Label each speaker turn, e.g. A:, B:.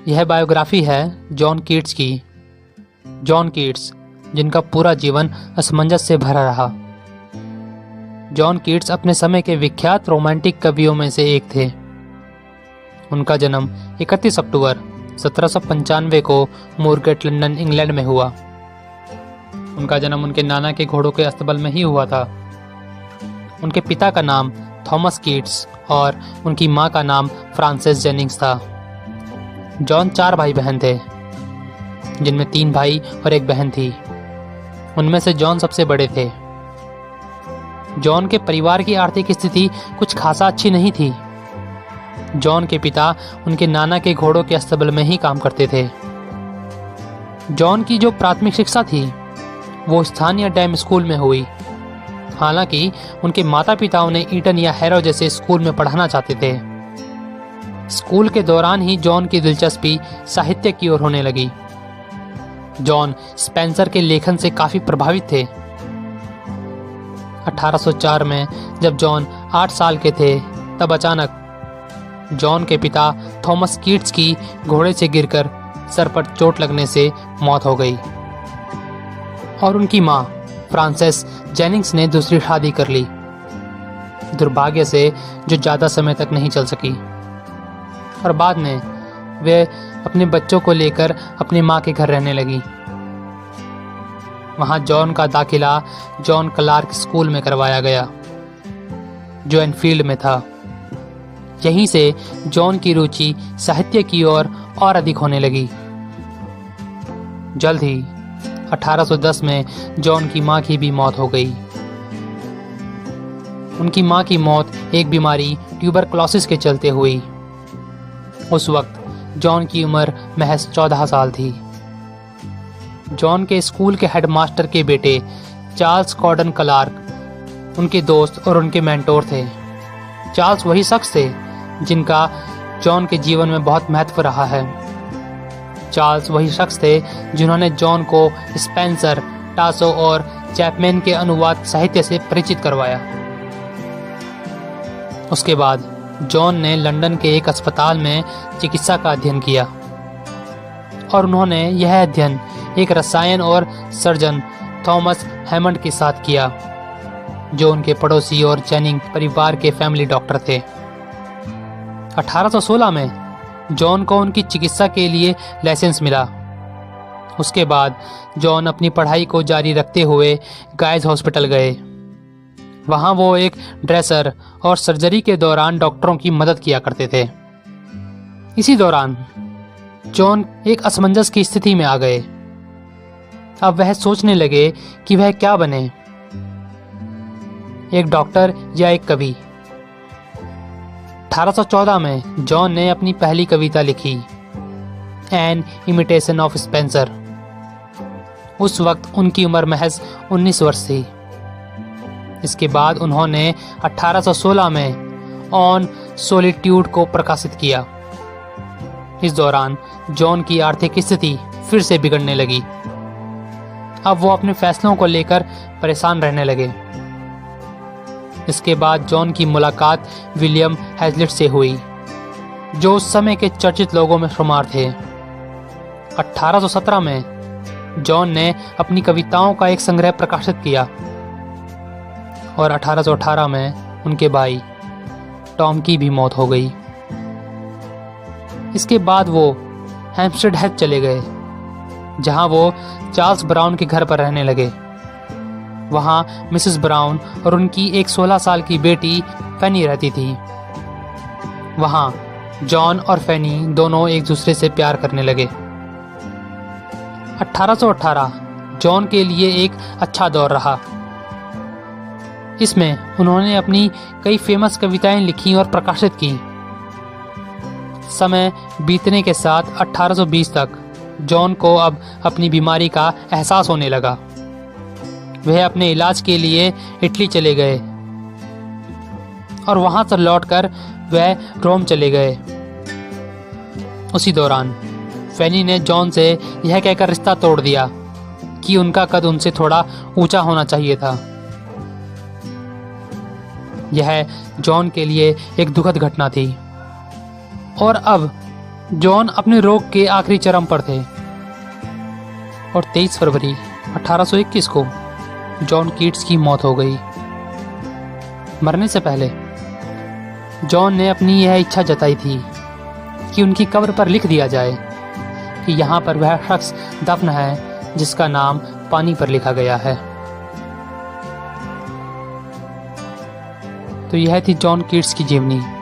A: यह बायोग्राफी है John Keats की। जॉन कीट्स, जिनका पूरा जीवन असमंजस से भरा रहा। जॉन कीट्स अपने समय के विख्यात रोमांटिक कवियों में से एक थे। उनका जन्म 31 अक्टूबर 1795 को मूरगेट, लंदन, इंग्लैंड में हुआ। उनका जन्म उनके नाना के घोड़ों के अस्तबल में ही हुआ था। उनके पिता का नाम थॉमस कीट्स और उनकी मां का नाम फ्रांसिस जेनिंग्स था। जॉन 4 भाई बहन थे, जिनमें 3 भाई और 1 बहन थी। उनमें से जॉन सबसे बड़े थे। जॉन के परिवार की आर्थिक स्थिति कुछ खासा अच्छी नहीं थी। जॉन के पिता उनके नाना के घोड़ों के अस्तबल में ही काम करते थे। जॉन की जो प्राथमिक शिक्षा थी वो स्थानीय डैम स्कूल में हुई। हालांकि उनके माता पिता उन्हें ईटन या हैरो जैसे स्कूल में पढ़ाना चाहते थे। स्कूल के दौरान ही जॉन की दिलचस्पी साहित्य की ओर होने लगी। जॉन स्पेंसर के लेखन से काफी प्रभावित थे। 1804 में जब जॉन 8 साल के थे, तब अचानक जॉन के पिता थॉमस कीट्स की घोड़े से गिरकर सर पर चोट लगने से मौत हो गई और उनकी मां फ्रांसिस जेनिंग्स ने दूसरी शादी कर ली, दुर्भाग्य से जो ज्यादा समय तक नहीं चल सकी। और बाद में वे अपने बच्चों को लेकर अपनी मां के घर रहने लगी। वहां जॉन का दाखिला जॉन क्लार्क स्कूल में करवाया गया, जो एनफील्ड में था। यहीं से जॉन की रुचि साहित्य की ओर और अधिक होने लगी। जल्द ही 1810 में जॉन की मां की भी मौत हो गई। उनकी मां की मौत एक बीमारी ट्यूबरक्लोसिस के चलते हुई। उस वक्त जॉन की उम्र महज 14 साल थी। जॉन के स्कूल के हेडमास्टर के बेटे चार्ल्स गॉर्डन क्लार्क उनके दोस्त और उनके मेंटोर थे। चार्ल्स वही शख्स थे जिनका जॉन के जीवन में बहुत महत्व रहा है। चार्ल्स वही शख्स थे जिन्होंने जॉन को स्पेंसर, टासो और चैपमैन के अनुवाद साहित्य से परिचित करवाया। उसके बाद जॉन ने लंदन के एक अस्पताल में चिकित्सा का अध्ययन किया और उन्होंने यह अध्ययन एक रसायन और सर्जन थॉमस हैमंड के साथ किया, जो उनके पड़ोसी और जेनिंग परिवार के फैमिली डॉक्टर थे। 1816 में जॉन को उनकी चिकित्सा के लिए लाइसेंस मिला। उसके बाद जॉन अपनी पढ़ाई को जारी रखते हुए गाइज हॉस्पिटल गए। वहां वो एक ड्रेसर और सर्जरी के दौरान डॉक्टरों की मदद किया करते थे। इसी दौरान जॉन एक असमंजस की स्थिति में आ गए। अब वह सोचने लगे कि वह क्या बने, एक डॉक्टर या एक कवि। 1814 में जॉन ने अपनी पहली कविता लिखी, एन इमिटेशन ऑफ स्पेंसर। उस वक्त उनकी उम्र महज 19 वर्ष थी। इसके बाद उन्होंने 1816 में ऑन सोलिट्यूड को प्रकाशित किया। इस दौरान जॉन की आर्थिक स्थिति फिर से बिगड़ने लगी। अब वो अपने फैसलों को लेकर परेशान रहने लगे। इसके बाद जॉन की मुलाकात विलियम हैजलिट से हुई, जो उस समय के चर्चित लोगों में शुमार थे। 1817 में जॉन ने अपनी कविताओं का एक संग्रह प्रकाशित किया और 1818 में उनके भाई टॉम की भी मौत हो गई। इसके बाद वो हैम्पस्टेड चले गए, जहां वो चार्ल्स ब्राउन के घर पर रहने लगे। वहां मिसेस ब्राउन और उनकी एक 16 साल की बेटी फैनी रहती थी। वहां जॉन और फैनी दोनों एक दूसरे से प्यार करने लगे। 1818 जॉन के लिए एक अच्छा दौर रहा। इसमें उन्होंने अपनी कई फेमस कविताएं लिखी और प्रकाशित की। समय बीतने के साथ 1820 तक जॉन को अब अपनी बीमारी का एहसास होने लगा। वह अपने इलाज के लिए इटली चले गए और वहां से लौटकर वह रोम चले गए। उसी दौरान फैनी ने जॉन से यह कहकर रिश्ता तोड़ दिया कि उनका कद उनसे थोड़ा ऊंचा होना चाहिए था। यह जॉन के लिए एक दुखद घटना थी और अब जॉन अपने रोग के आखिरी चरम पर थे और 23 फरवरी 1821 को जॉन कीट्स की मौत हो गई। मरने से पहले जॉन ने अपनी यह इच्छा जताई थी कि उनकी कब्र पर लिख दिया जाए कि यहाँ पर वह शख्स दफन है जिसका नाम पानी पर लिखा गया है। तो यह थी जॉन कीट्स की जीवनी।